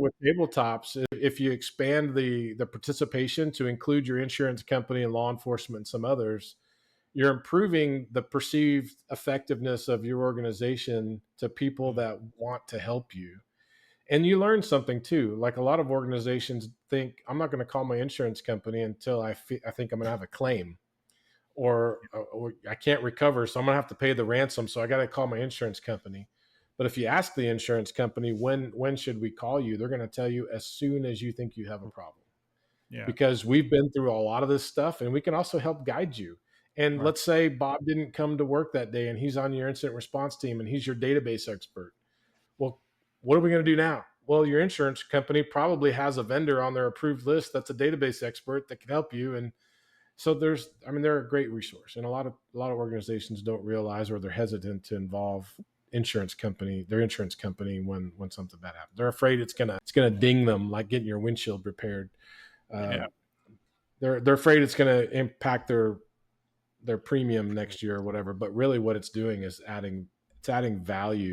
with tabletops, if you expand the participation to include your insurance company and law enforcement and some others, you're improving the perceived effectiveness of your organization to people Mhm. that want to help you. And you learn something too. Like a lot of organizations think, I'm not going to call my insurance company until I think I'm going to have a claim, or I can't recover, so I'm going to have to pay the ransom. So I got to call my insurance company. But if you ask the insurance company, when should we call you? They're going to tell you as soon as you think you have a problem, Yeah. because we've been through a lot of this stuff and we can also help guide you. And Right. let's say Bob didn't come to work that day and he's on your incident response team and he's your database expert. Well, what are we going to do now? Well, your insurance company probably has a vendor on their approved list that's a database expert that can help you. And so they're a great resource. And a lot of organizations don't realize, or they're hesitant to involve their insurance company when something bad happens. They're afraid it's gonna ding them like getting your windshield repaired. Yeah. Uh, they're afraid it's going to impact their premium next year or whatever. But really, what it's doing is adding value